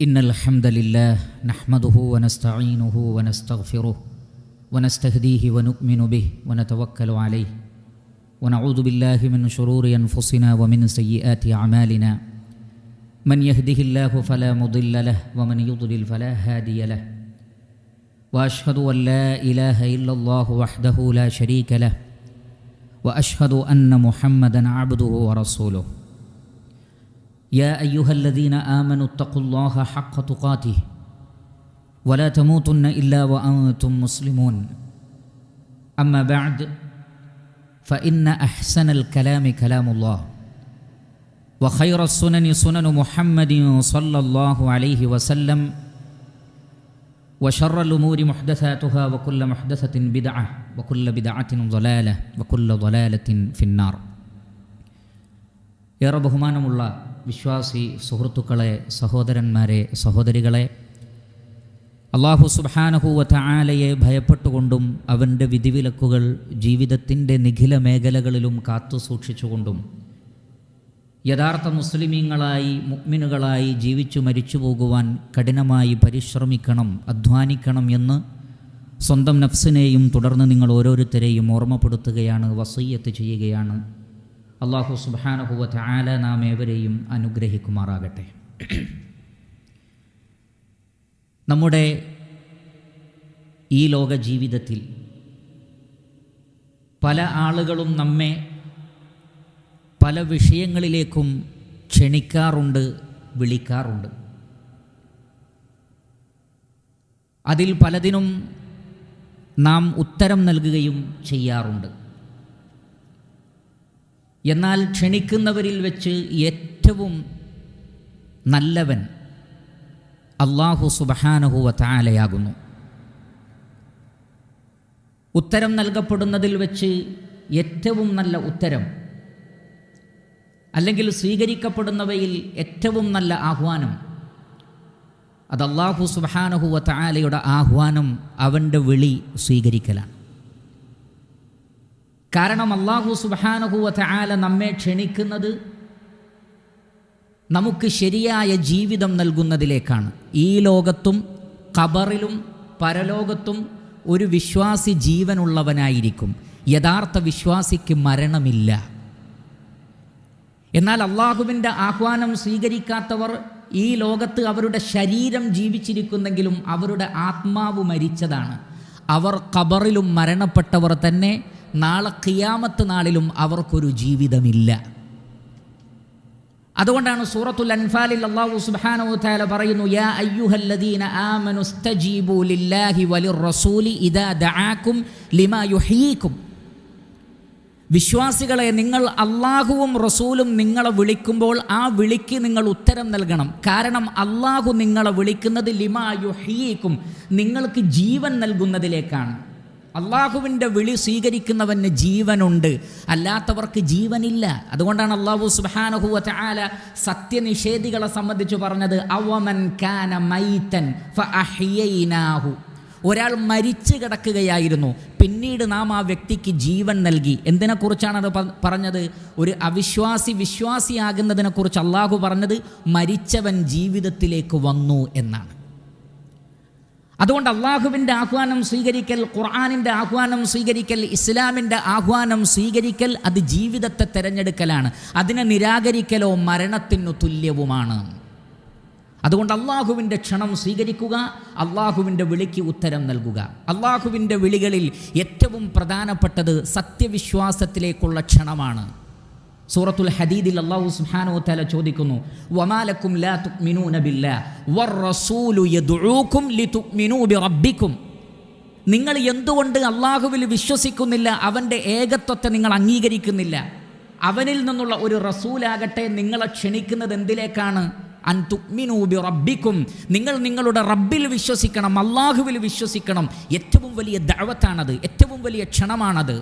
إن الحمد لله نحمده ونستعينه ونستغفره ونستهديه ونؤمن به ونتوكل عليه ونعوذ بالله من شرور أنفسنا ومن سيئات أعمالنا من يهده الله فلا مضل له ومن يضلل فلا هادي له وأشهد أن لا إله إلا الله وحده لا شريك له وأشهد أن محمدًا عبده ورسوله يا أيها الذين آمنوا اتقوا الله حق تقاته ولا تموتن إلا وأنتم مسلمون أما بعد فإن أحسن الكلام كلام الله وخير السنن سنن محمد صلى الله عليه وسلم وشر الأمور محدثاتها وكل محدثة بدعة وكل بدعة ضلالة وكل ضلالة في النار. ഏറെ ബഹുമാനമുള്ള വിശ്വാസി സുഹൃത്തുക്കളെ, സഹോദരന്മാരെ, സഹോദരികളെ, അല്ലാഹു സുബ്ഹാനഹു വ തആലയെ ഭയപ്പെട്ടുകൊണ്ടും അവൻ്റെ വിധിവിലക്കുകൾ ജീവിതത്തിൻ്റെ നിഖില മേഖലകളിലും കാത്തു സൂക്ഷിച്ചുകൊണ്ടും യഥാർത്ഥ മുസ്ലിമീങ്ങളായി മുഅ്മിനുകളായി ജീവിച്ചു മരിച്ചു പോകുവാൻ കഠിനമായി പരിശ്രമിക്കണം, അധ്വാനിക്കണം എന്ന് സ്വന്തം നഫ്സിനെയും തുടർന്ന് നിങ്ങൾ ഓരോരുത്തരെയും ഓർമ്മപ്പെടുത്തുകയാണ്, വസിയ്യത്ത് ചെയ്യുകയാണ്. അല്ലാഹു സുബ്ഹാനഹു വ തആല നാം ഏവരെയും അനുഗ്രഹിക്കുമാറാകട്ടെ. നമ്മുടെ ഈ ലോക ജീവിതത്തിൽ പല ആളുകളും നമ്മെ പല വിഷയങ്ങളിലേക്കും ക്ഷണിക്കാറുണ്ട്, വിളിക്കാറുണ്ട്. അതിൽ പലതിനും നാം ഉത്തരം നൽകുകയും ചെയ്യാറുണ്ട്. എന്നാൽ ക്ഷണിക്കുന്നവരിൽ വെച്ച് ഏറ്റവും നല്ലവൻ അല്ലാഹു സുബ്ഹാനഹു വ തആലയാകുന്നു. ഉത്തരം നൽകപ്പെടുന്നതിൽ വെച്ച് ഏറ്റവും നല്ല ഉത്തരം, അല്ലെങ്കിൽ സ്വീകരിക്കപ്പെടുന്നവയിൽ ഏറ്റവും നല്ല ആഹ്വാനം, അത് അല്ലാഹു സുബ്ഹാനഹു വ തആലയുടെ ആഹ്വാനം, അവൻ്റെ വിളി സ്വീകരിക്കലാണ്. കാരണം അല്ലാഹു സുബ്ഹാനഹു വ തആല നമ്മെ ക്ഷണിക്കുന്നത് നമുക്ക് ശരിയായ ജീവിതം നൽകുന്നതിലേക്കാണ്. ഈ ലോകത്തും ഖബറിലും പരലോകത്തും ഒരു വിശ്വാസി ജീവനുള്ളവനായിരിക്കും. യഥാർത്ഥ വിശ്വാസിക്ക് മരണമില്ല. എന്നാൽ അള്ളാഹുവിൻ്റെ ആഹ്വാനം സ്വീകരിക്കാത്തവർ ഈ ലോകത്ത് അവരുടെ ശരീരം ജീവിച്ചിരിക്കുന്നെങ്കിലും അവരുടെ ആത്മാവ് മരിച്ചതാണ്. അവർ ഖബറിലും മരണപ്പെട്ടവർ തന്നെ. നാളെ ഖിയാമത്ത് നാളിലും അവർക്കൊരു ജീവിതമില്ല. അതുകൊണ്ടാണ് സൂറത്തുൽ അൻഫാലിൽ അല്ലാഹു സുബ്ഹാനഹു വ തആല പറയുന്നു, യാ അയ്യുഹല്ലദീന ആമനു സ്തജീബു ലില്ലാഹി വലിർറസൂലി ഇദാ ദഅാകും ലിമാ യുഹ്യീകും. വിശ്വാസികളെ, നിങ്ങൾ അല്ലാഹുവും റസൂലും നിങ്ങളെ വിളിക്കുമ്പോൾ ആ വിളിക്ക് നിങ്ങൾ ഉത്തരം നൽകണം. കാരണം അല്ലാഹു നിങ്ങളെ വിളിക്കുന്നത് ലിമാ യുഹ്യീകും, നിങ്ങൾക്ക് ജീവൻ നൽകുന്നതിലേക്കാണ്. അള്ളാഹുവിൻ്റെ വിളി സ്വീകരിക്കുന്നവന് ജീവനുണ്ട്, അല്ലാത്തവർക്ക് ജീവനില്ല. അതുകൊണ്ടാണ് അല്ലാഹു സുബ്ഹാനഹു വ തആല സത്യനിഷേധികളെ സംബന്ധിച്ച് പറഞ്ഞത്, അവമൻ കാന മൈതൻ ഫഅഹ്യൈനാഹു. ഒരാൾ മരിച്ചു കിടക്കുകയായിരുന്നു, പിന്നീട് നാം ആ വ്യക്തിക്ക് ജീവൻ നൽകി. എന്തിനെക്കുറിച്ചാണ് അത് പറഞ്ഞത്? ഒരു അവിശ്വാസി വിശ്വാസിയാകുന്നതിനെക്കുറിച്ച് അള്ളാഹു പറഞ്ഞത് മരിച്ചവൻ ജീവിതത്തിലേക്ക് വന്നു എന്നാണ്. അതുകൊണ്ട് അള്ളാഹുവിൻ്റെ ആഹ്വാനം സ്വീകരിക്കൽ, ഖുർആനിൻ്റെ ആഹ്വാനം സ്വീകരിക്കൽ, ഇസ്ലാമിൻ്റെ ആഹ്വാനം സ്വീകരിക്കൽ, അത് ജീവിതത്തെ തിരഞ്ഞെടുക്കലാണ്. അതിനെ നിരാകരിക്കലോ മരണത്തിനു തുല്യവുമാണ്. അതുകൊണ്ട് അള്ളാഹുവിൻ്റെ ക്ഷണം സ്വീകരിക്കുക, അള്ളാഹുവിൻ്റെ വിളിക്ക് ഉത്തരം നൽകുക. അള്ളാഹുവിൻ്റെ വിളികളിൽ ഏറ്റവും പ്രധാനപ്പെട്ടത് സത്യവിശ്വാസത്തിലേക്കുള്ള ക്ഷണമാണ്. സൂറത്തുൽ ഹദീദിൽ അല്ലാഹു സുബ്ഹാനഹു വ തആല ചോദിക്കുന്നു, വമാലക്കും ലാ തുഅ്മിനൂന ബില്ലാഹി വറസൂലു യദ്ഊകും ലിതുഅ്മിനൂ ബിറബ്ബിക്കും. നിങ്ങൾ എന്തുകൊണ്ട് അള്ളാഹുവിൽ വിശ്വസിക്കുന്നില്ല? അവൻ്റെ ഏകത്വത്തെ നിങ്ങൾ അംഗീകരിക്കുന്നില്ല. അവനിൽ നിന്നുള്ള ഒരു റസൂലാകട്ടെ നിങ്ങളെ ക്ഷണിക്കുന്നത് എന്തിലേക്കാണ്? അൻ തുഅ്മിനൂ ബിറബ്ബിക്കും. നിങ്ങൾ നിങ്ങളുടെ റബ്ബിൽ വിശ്വസിക്കണം, അള്ളാഹുവിൽ വിശ്വസിക്കണം. ഏറ്റവും വലിയ ദഅവത്താണത്, ഏറ്റവും വലിയ ക്ഷണമാണത്.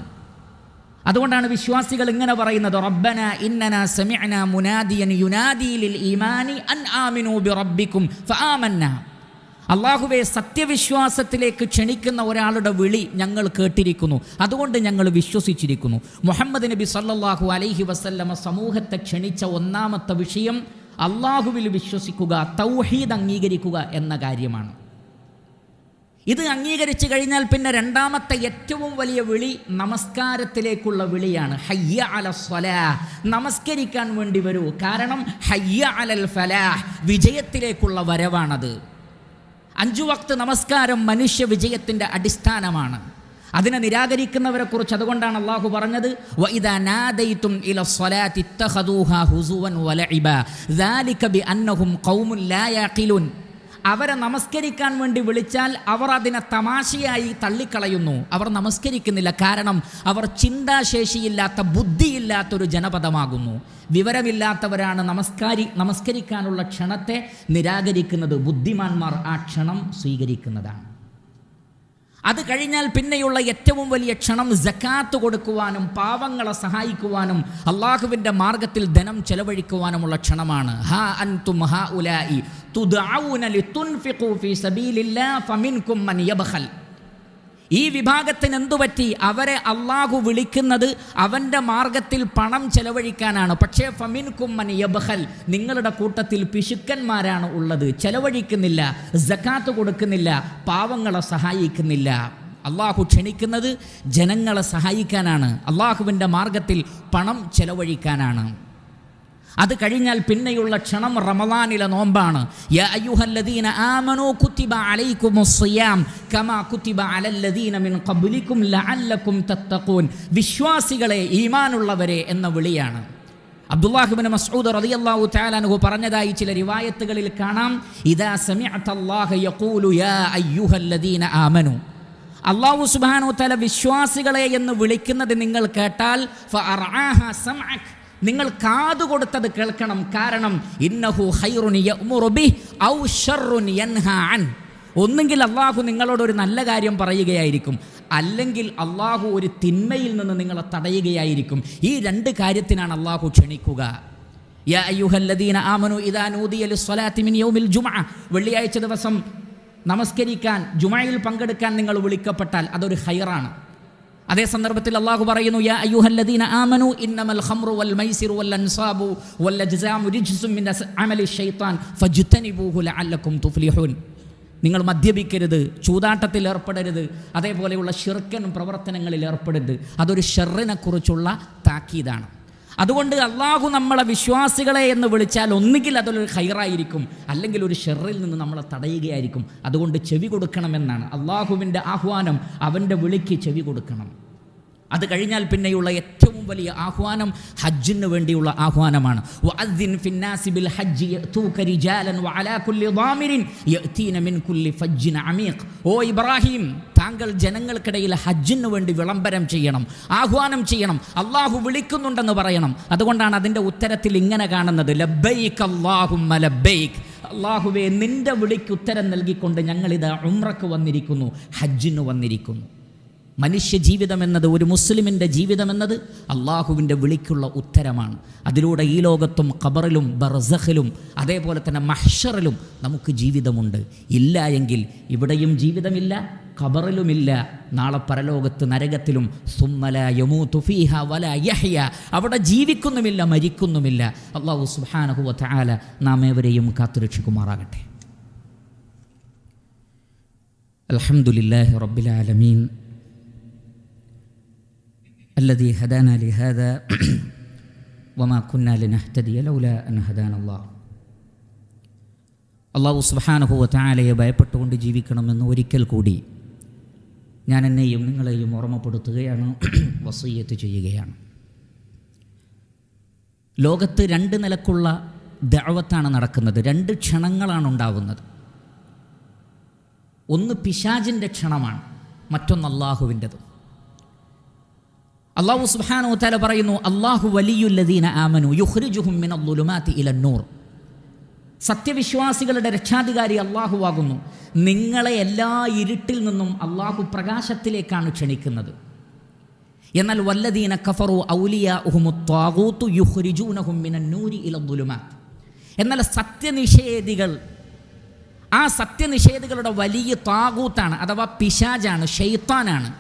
അതുകൊണ്ടാണ് വിശ്വാസികൾ ഇങ്ങനെ പറയുന്നത്, റബ്ബന ഇന്നനാ സമിഅനാ മുനാദിയൻ യുനാദി ലിൽ ഈമാനി അൻ ആമിനൂ ബിറബ്ബിക്കും ഫആമന്നാ. അല്ലാഹുവേ, സത്യവിശ്വാസത്തിലേക്ക് ക്ഷണിക്കുന്ന ഒരാളുടെ വിളി ഞങ്ങൾ കേട്ടിരിക്കുന്നു, അതുകൊണ്ട് ഞങ്ങൾ വിശ്വസിച്ചിരിക്കുന്നു. മുഹമ്മദ് നബി സല്ലല്ലാഹു അലൈഹി വസല്ലമ സമൂഹത്തെ ക്ഷണിച്ച ഒന്നാമത്തെ വിഷയം അള്ളാഹുവിൽ വിശ്വസിക്കുക, തൗഹീദ് അംഗീകരിക്കുക എന്ന കാര്യമാണ്. ഇത് അംഗീകരിച്ചു കഴിഞ്ഞാൽ പിന്നെ രണ്ടാമത്തെ ഏറ്റവും വലിയ വിളി നമസ്കാരത്തിലേക്കുള്ള വിളിയാണ്. ഹയ്യ അലസ് സ്വലാഹ്, നമസ്കരിക്കാൻ വേണ്ടി വരൂ. കാരണം ഹയ്യ അലൽ ഫലാഹ്, വിജയത്തിലേക്കുള്ള വരവാണത്. 5 വക്ത് നമസ്കാരം മനുഷ്യ വിജയത്തിൻ്റെ അടിസ്ഥാനമാണ്. അതിനെ നിരാകരിക്കുന്നവരെ കുറിച്ച് അതുകൊണ്ടാണ് അള്ളാഹു പറഞ്ഞത്, വഇദാ നാദൈതും ഇലസ്സലാത്തി ഇത്തഖദൂഹാ ഹുസുവൻ വലഇബ ദാലിക ബിഅന്നഹും ഖൗമുൻ ലാ യഖിലൂൻ. അവരെ നമസ്കരിക്കാൻ വേണ്ടി വിളിച്ചാൽ അവർ അതിനെ തമാശയായി തള്ളിക്കളയുന്നു. അവർ നമസ്കരിക്കുന്നില്ല, കാരണം അവർ ചിന്താശേഷിയില്ലാത്ത, ബുദ്ധിയില്ലാത്തൊരു ജനപദമാകുന്നു. വിവരമില്ലാത്തവരാണ് നമസ്കരിക്കാനുള്ള ക്ഷണത്തെ നിരാകരിക്കുന്നത്. ബുദ്ധിമാന്മാർ ആ ക്ഷണം സ്വീകരിക്കുന്നതാണ്. അത് കഴിഞ്ഞാൽ പിന്നെയുള്ള ഏറ്റവും വലിയ ക്ഷണം സക്കാത്ത് കൊടുക്കുവാനും പാവങ്ങളെ സഹായിക്കുവാനും അള്ളാഹുവിൻ്റെ മാർഗത്തിൽ ധനം ചെലവഴിക്കുവാനുമുള്ള ക്ഷണമാണ്. ഹാ അൻതും ഹൗലാഇ തുദഊന ലിതുൻഫിഖൂ ഫീ സബീലില്ലാഹ് ഫമിൻകും മൻ യബ്ഖൽ. ഈ വിഭാഗത്തിന് എന്തുപറ്റി? അവരെ അള്ളാഹു വിളിക്കുന്നത് അവൻ്റെ മാർഗത്തിൽ പണം ചെലവഴിക്കാനാണ്. പക്ഷേ ഫമിൻകും മൻ യബ്ഖൽ, നിങ്ങളുടെ കൂട്ടത്തിൽ പിശുക്കന്മാരാണ് ഉള്ളത്. ചെലവഴിക്കുന്നില്ല, സക്കാത്ത് കൊടുക്കുന്നില്ല, പാവങ്ങളെ സഹായിക്കുന്നില്ല. അള്ളാഹു ക്ഷണിക്കുന്നത് ജനങ്ങളെ സഹായിക്കാനാണ്, അള്ളാഹുവിൻ്റെ മാർഗത്തിൽ പണം ചെലവഴിക്കാനാണ്. അത് കഴിഞ്ഞാൽ പിന്നെയുള്ള ക്ഷണം റമളാനിലെ നോമ്പാണ്. യാ അയ്യുഹല്ലദീന ആമനൂ കുതിബ അലൈക്കുമുസ് സിയാം കമാ കുതിബ അലല്ലദീന മിൻ ഖബ്ലിക്കും ലഅല്ലക്കും തത്തഖൂൻ. വിശ്വാസികളെ, ഈമാനുള്ളവരെ എന്ന വിളിയാണ്. അബ്ദുല്ലാഹ് ഇബ്നു മസ്ഊദ് റളിയല്ലാഹു തആല അൻഹു പറഞ്ഞതായി ചില റിവായത്തുകളിൽ കാണാം, ഇദാ സമിഅതല്ലാഹ യഖൂലു യാ അയ്യുഹല്ലദീന ആമനൂ. അല്ലാഹു സുബ്ഹാനഹു വ തആല വിശ്വാസികളെ എന്ന് വിളിക്കുന്നത് നിങ്ങൾ കേട്ടാൽ ഫഅർആഹ സമഅക്, നിങ്ങൾ കാതുകൊടുത്തത് കേൾക്കണം. കാരണം ഇന്നഹു ഖൈറുൻ യഅ്മുറു ബിഹി ഔ ശർറുൻ യൻഹാ അൻ. ഒന്നുകിൽ അള്ളാഹു നിങ്ങളോടൊരു നല്ല കാര്യം പറയുകയായിരിക്കും, അല്ലെങ്കിൽ അള്ളാഹു ഒരു തിന്മയിൽ നിന്ന് നിങ്ങളെ തടയുകയായിരിക്കും. ഈ 2 കാര്യത്തിനാണ് അള്ളാഹു ക്ഷണിക്കുക. യാ അയ്യുഹല്ലദീന ആമനു ഇദാ നൂദിയ ലിസ്സലാത്തി മിൻ യൗമിൽ ജുമുഅ, വെള്ളിയാഴ്ച ദിവസം നമസ്കരിക്കാൻ, ജുമുഅയിൽ പങ്കെടുക്കാൻ നിങ്ങൾ വിളിക്കപ്പെട്ടാൽ അതൊരു ഖൈറാണ്. അതേ സന്ദർഭത്തിൽ അള്ളാഹു പറയുന്നു, യാ അയ്യുഹല്ലദീന ആമനു ഇന്നമൽ ഖംറു വൽ മൈസിറു വൽ അൻസാബു വൽ അജ്സാമു റിജ്സും മിൻ അമലി ശൈത്താൻ ഫജ്തനിബൂഹു ലഅല്ലക്കും തുഫ്ലിഹൂൻ. നിങ്ങൾ മദ്യപിക്കരുത്, ചൂതാട്ടത്തിൽ ഏർപ്പെടരുത്, അതേപോലെയുള്ള ശിർക്കൻ പ്രവർത്തനങ്ങളിൽ ഏർപ്പെടരുത്. അതൊരു ഷർറിനെ കുറിച്ചുള്ള താക്കീതാണ്. അതുകൊണ്ട് അള്ളാഹു നമ്മളെ വിശ്വാസികളെ എന്ന് വിളിച്ചാൽ ഒന്നുകിൽ അതൊരു ഖൈറായിരിക്കും, അല്ലെങ്കിൽ ഒരു ഷെറിൽ നിന്ന് നമ്മളെ തടയുകയായിരിക്കും. അതുകൊണ്ട് ചെവി കൊടുക്കണമെന്നാണ് അള്ളാഹുവിൻ്റെ ആഹ്വാനം. അവൻ്റെ വിളിക്ക് ചെവി കൊടുക്കണം. അത് കഴിഞ്ഞാൽ പിന്നെയുള്ള ഏറ്റവും വലിയ ആഹ്വാനം ഹജ്ജിന് വേണ്ടിയുള്ള ആഹ്വാനമാണ്. വഅദ്ദിൻ ഫിന്നാസി ബിൽ ഹജ്ജി യഅതൂക റിജാലൻ വഅലാ കുല്ലി ളാമിരിൻ യഅതീന മിൻ കുല്ലി ഫജ്ജിൻ അമീഖ്. ഓ ഇബ്രാഹിം, താങ്കൾ ജനങ്ങൾക്കിടയിൽ ഹജ്ജിന് വേണ്ടി വിളംബരം ചെയ്യണം, ആഹ്വാനം ചെയ്യണം. അള്ളാഹു വിളിക്കുന്നുണ്ടെന്ന് പറയണം. അതുകൊണ്ടാണ് അതിൻ്റെ ഉത്തരത്തിൽ ഇങ്ങനെ കാണുന്നത്, ലബ്ബൈക് അല്ലാഹുമ്മ ലബ്ബൈക്. അള്ളാഹുവേ, നിൻ്റെ വിളിക്ക് ഉത്തരം നൽകിക്കൊണ്ട് ഞങ്ങളിതാ ഉംറക്ക് വന്നിരിക്കുന്നു, ഹജ്ജിന് വന്നിരിക്കുന്നു. മനുഷ്യ ജീവിതം എന്നത്, ഒരു മുസ്ലിമിൻ്റെ ജീവിതമെന്നത് അള്ളാഹുവിൻ്റെ വിളിക്കുള്ള ഉത്തരമാണ്. അതിലൂടെ ഈ ലോകത്തും ഖബറിലും ബർസഖിലും അതേപോലെ തന്നെ മഹ്ശറിലും നമുക്ക് ജീവിതമുണ്ട്. ഇല്ല എങ്കിൽ ഇവിടെയും ജീവിതമില്ല, ഖബറിലുമില്ല, നാളെ പരലോകത്ത് നരകത്തിലും. സുമ്മ ലാ യമൂതു ഫീഹാ വലാ യഹ്യ, അവിടെ ജീവിക്കുന്നുമില്ല, മരിക്കുന്നുമില്ല. അല്ലാഹു സുബ്ഹാനഹു വ തആല നാം ഏവരെയും കാത്തുരക്ഷിക്കുമാറാകട്ടെ. അൽഹംദുലില്ലാഹി റബ്ബിൽ ആലമീൻ الذي هدانا لهذا وما كنا لنهتدي لولا أن هدانا الله. അല്ലാഹു സുബ്ഹാനഹു വ തആലയെ ഭയപ്പെട്ടുകൊണ്ട് ജീവിക്കണമെന്ന് ഒരിക്കൽ കൂടി ഞാൻ എന്നെയും നിങ്ങളെയും ഓർമ്മപ്പെടുത്തുകയാണ്, വസിയ്യത്ത് ചെയ്യുകയാണ്. ലോകത്ത് 2 നിലക്കുള്ള ദഅവത്താണ് നടക്കുന്നത്. 2 ക്ഷണങ്ങളാണ് ഉണ്ടാവുന്നത്. ഒന്ന് പിശാചിൻ്റെ ക്ഷണമാണ്, മറ്റൊന്ന് അള്ളാഹുവിൻ്റെതും. അല്ലാഹു സുബ്ഹാനഹു വ തആല പറയുന്നു, അല്ലാഹു വലിയുല്ലദീന ആമനു യുഖ്രിജുഹും മിനദ്ദുലുമാതി ഇലന്നൂർ. സത്യവിശ്വാസികളുടെ രക്ഷാധികാരി അല്ലാഹുവാകുന്നു. നിങ്ങളെ എല്ലാ ഇരുട്ടിൽ നിന്നും അല്ലാഹു പ്രകാശത്തിലേക്കാണ് ക്ഷണിക്കുന്നത്. എന്നാൽ വല്ലദീന കഫറു ഔലിയാഉഹുമുത് ത്വാഗൂതു യുഖ്രിജൂനഹും മിനന്നൂരി ഇലദ്ദുലുമാത്. എന്നാൽ സത്യനിഷേധികൾ, ആ സത്യനിഷേധികളുടെ വലിയ ത്വാഗൂത്താണ്, അഥവാ പിശാചാണ്, ശൈത്താനാണ്.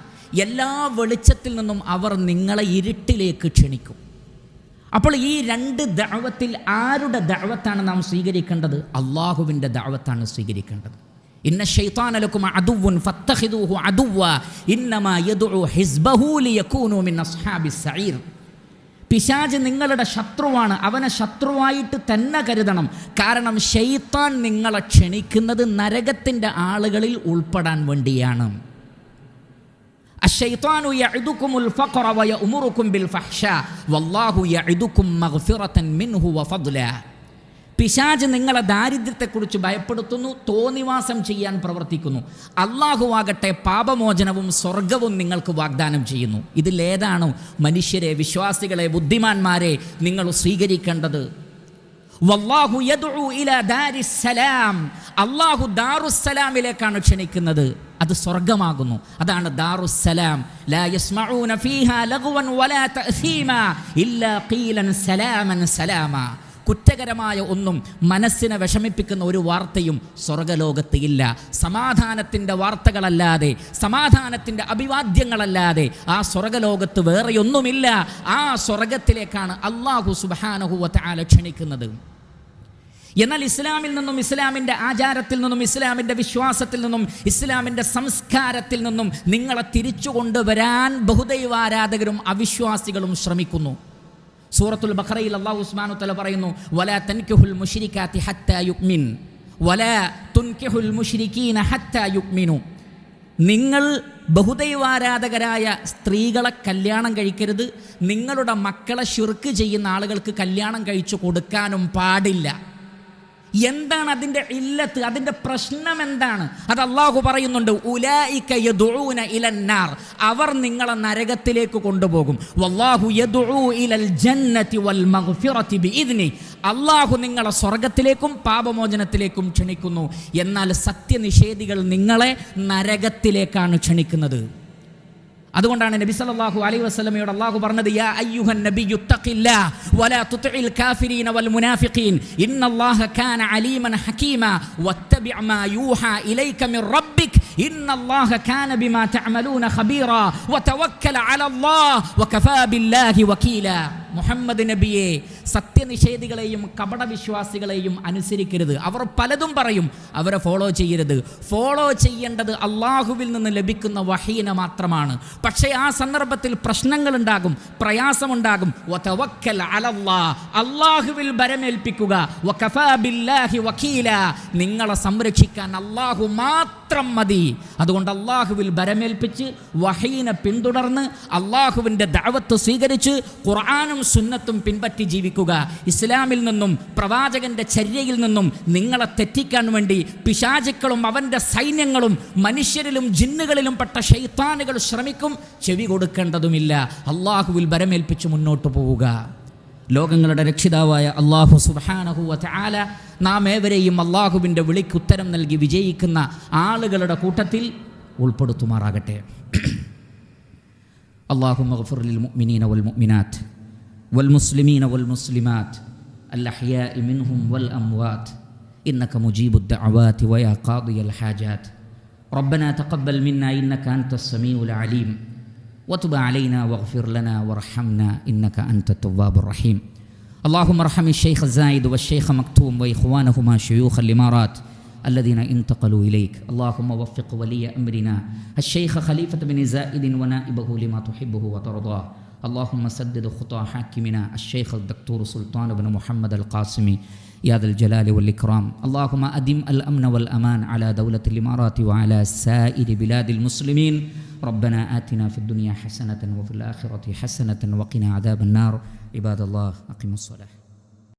എല്ലാ വെളിച്ചത്തിൽ നിന്നും അവർ നിങ്ങളെ ഇരുട്ടിലേക്ക് ക്ഷണിക്കും. അപ്പോൾ ഈ രണ്ട് ദഅവത്തിൽ ആരുടെ ദഅവത്താണ് നാം സ്വീകരിക്കേണ്ടത്? അള്ളാഹുവിൻ്റെ ദഅവത്താണ് സ്വീകരിക്കേണ്ടത്. ഇന്ന ശൈത്താന ലക്കും അദുവ്വുൻ ഫത്തഖിദൂഹു അദുവ്വ ഇന്നമാ യദ്ഉ ഹിസ്ബഹു ലിയകൂനു മിൻ അസ്ഹാബിസ് സഈർ. പിശാച് നിങ്ങളുടെ ശത്രുവാണ്, അവനെ ശത്രുവായിട്ട് തന്നെ കരുതണം. കാരണം ശൈത്താൻ നിങ്ങളെ ക്ഷണിക്കുന്നത് നരകത്തിൻ്റെ ആളുകളിൽ ഉൾപ്പെടാൻ വേണ്ടിയാണ്. അശ്ശൈത്താനു യഅദുകുമുൽ ഫഖറ വയഅമുറുകും ബിൽ ഫഹ്ശാ വല്ലാഹു യഅദുകും മഗ്ഫിറതൻ മിൻഹു വഫദ്ല. പിശാച് നിങ്ങളെ ദാരിദ്ര്യത്തെക്കുറിച്ച് ഭയപ്പെടുത്തുന്നു, തോന്നിവാസം ചെയ്യാൻ പ്രവർത്തിക്കുന്നു. അള്ളാഹുവാകട്ടെ പാപമോചനവും സ്വർഗവും നിങ്ങൾക്ക് വാഗ്ദാനം ചെയ്യുന്നു. ഇതിലേതാണ് മനുഷ്യരെ, വിശ്വാസികളെ, ബുദ്ധിമാന്മാരെ നിങ്ങൾ സ്വീകരിക്കേണ്ടത്? വല്ലാഹു യദ്ഉ ഇലാ ദാരിസ്സലാം. അള്ളാഹു ദാറുസ്സലാമിലേക്കാണ് ക്ഷണിക്കുന്നത്. അത് സ്വർഗമാകുന്നു. അതാണ് ദാറുസ്സലാം. ലാ യസ്മഊന ഫീഹാ ലഗ്വൻ വലാ തഅസീമാ ഇല്ലാ ഖീലൻ സലാമൻ സലാമാ. കുറ്റകരമായ ഒന്നും മനസ്സിനെ വിഷമിപ്പിക്കുന്ന ഒരു വാർത്തയും സ്വർഗലോകത്ത് ഇല്ല. സമാധാനത്തിൻ്റെ വാർത്തകളല്ലാതെ, സമാധാനത്തിൻ്റെ അഭിവാദ്യങ്ങളല്ലാതെ ആ സ്വർഗലോകത്ത് വേറെയൊന്നുമില്ല. ആ സ്വർഗത്തിലേക്കാണ് അല്ലാഹു സുബ്ഹാനഹു വ തആല ക്ഷണിക്കുന്നത്. എന്നാൽ ഇസ്ലാമിൽ നിന്നും, ഇസ്ലാമിൻ്റെ ആചാരത്തിൽ നിന്നും, ഇസ്ലാമിൻ്റെ വിശ്വാസത്തിൽ നിന്നും, ഇസ്ലാമിൻ്റെ സംസ്കാരത്തിൽ നിന്നും നിങ്ങളെ തിരിച്ചു കൊണ്ടുവരാൻ ബഹുദൈവാരാധകരും അവിശ്വാസികളും ശ്രമിക്കുന്നു. സൂറത്തുൽ ബഖറയിൽ അല്ലാഹു സുബ്ഹാനഹു വ തആല പറയുന്നു, വലാ തൻകിഹുൽ മുശ്രികാത്തി ഹത്താ യുഅ്മിൻ വലാ തുൻകിഹുൽ മുശ്രികീന ഹത്താ യുഅ്മിനു. നിങ്ങൾ ബഹുദൈവാരാധകരായ സ്ത്രീകളെ കല്യാണം കഴിക്കരുത്. നിങ്ങളുടെ മക്കളെ ശിർക്ക് ചെയ്യുന്ന ആളുകൾക്ക് കല്യാണം കഴിച്ചു കൊടുക്കാനും പാടില്ല. എന്താണ് അതിൻ്റെ ഇല്ലത്ത്? അതിൻ്റെ പ്രശ്നം എന്താണ്? അത് അള്ളാഹു പറയുന്നുണ്ട്, ഉലൈക യദ്ഊന ഇലന്നാർ. അവർ നിങ്ങളെ നരകത്തിലേക്ക് കൊണ്ടുപോകും. വല്ലാഹു യദ്ഊ ഇലൽ ജന്നതി വൽ മഗ്ഫിറതി ബിഇദ്നി. അള്ളാഹു നിങ്ങളെ സ്വർഗത്തിലേക്കും പാപമോചനത്തിലേക്കും ക്ഷണിക്കുന്നു. എന്നാൽ സത്യനിഷേധികൾ നിങ്ങളെ നരകത്തിലേക്കാണ് ക്ഷണിക്കുന്നത്. അതുകൊണ്ടാണ് നബി സല്ലല്ലാഹു അലൈഹി വസല്ലമയോട് അല്ലാഹു പറഞ്ഞത്, യാ അയ്യുഹൻ നബിയ്യു തഖില്ലാഹ് വലാ തുതിഇൽ കാഫിരീന വൽ മുനാഫിഖീൻ ഇന്നല്ലാഹ കാന അലീമൻ ഹകീമാ വത്തബിഅ മാ യൂഹാ ഇലൈക മിർ റബ്ബിക് ഇന്നല്ലാഹ കാന ബിമാ തഅമലൂന ഖബീറാ വതവക്കൽ അലല്ലാഹ് വകഫാ ബില്ലാഹി വകീലാ. മുഹമ്മദ് നബിയെ, സത്യനിഷേധികളെയും കപടവിശ്വാസികളെയും അനുസരിക്കരുത്. അവർ പലതും പറയും, അവരെ ഫോളോ ചെയ്യരുത്. ഫോളോ ചെയ്യേണ്ടത് അള്ളാഹുവിൽ നിന്ന് ലഭിക്കുന്ന വഹീനെ മാത്രമാണ്. പക്ഷേ ആ സന്ദർഭത്തിൽ പ്രശ്നങ്ങളുണ്ടാകും, പ്രയാസമുണ്ടാകും. വതവക്കൽ അലല്ലാഹ്, അള്ളാഹുവിൽ ഭരമേൽപ്പിക്കുക. വകഫാ ബില്ലാഹി വകീല, നിങ്ങളെ സംരക്ഷിക്കാൻ അള്ളാഹു മാത്രം മതി. അതുകൊണ്ട് അള്ളാഹുവിൽ ഭരമേൽപ്പിച്ച് വഹീനെ പിന്തുടർന്ന് അള്ളാഹുവിൻ്റെ ദഅവത്ത് സ്വീകരിച്ച് ഖുർആനും സുന്നത്തും പിൻപറ്റി ജീവിക്കുക. ഇസ്ലാമിൽ നിന്നും പ്രവാചകന്റെ ചര്യയിൽ നിന്നും നിങ്ങളെ തെറ്റിക്കാൻ വേണ്ടി പിശാചുക്കളും അവൻ്റെ സൈന്യങ്ങളും മനുഷ്യരിലും ജിന്നുകളിലും പെട്ട ശൈത്താനുകൾ ശ്രമിക്കും. ചെവി കൊടുക്കേണ്ടതുമില്ല. അള്ളാഹുവിൽ ഭരമേൽപ്പിച്ച് മുന്നോട്ട് പോവുക. ലോകങ്ങളുടെ രക്ഷിതാവായ അല്ലാഹു സുബ്ഹാനഹു വ തആല നാം ഏവരെയും അള്ളാഹുവിൻ്റെ വിളിക്ക് ഉത്തരം നൽകി വിജയിക്കുന്ന ആളുകളുടെ കൂട്ടത്തിൽ ഉൾപ്പെടുത്തുമാറാകട്ടെ. അല്ലാഹുമ്മ ഗ്ഫിർ ലിൽ മുഅ്മിനീന വൽ മുഅ്മിനാത്ത് والمسلمين والمسلمات الأحياء منهم والأموات إنك مجيب الدعوات ويا قاضي الحاجات ربنا تقبل منا إنك أنت السميع العليم وتب علينا واغفر لنا وارحمنا إنك أنت التواب الرحيم اللهم ارحم الشيخ زايد والشيخ مكتوم وإخوانهما شيوخ الإمارات الذين انتقلوا إليك اللهم وفق ولي أمرنا الشيخ خليفة بن زايد ونائبه لما تحبه وترضاه اللهم سدد خطى حاكمنا الشيخ الدكتور سلطان بن محمد القاسمي يا ذا الجلال والإكرام اللهم أدم الأمن والأمان على دولة الإمارات وعلى سائر بلاد المسلمين ربنا آتنا في الدنيا حسنة وفي الآخرة حسنة وقنا عذاب النار عباد الله أقيموا الصلاة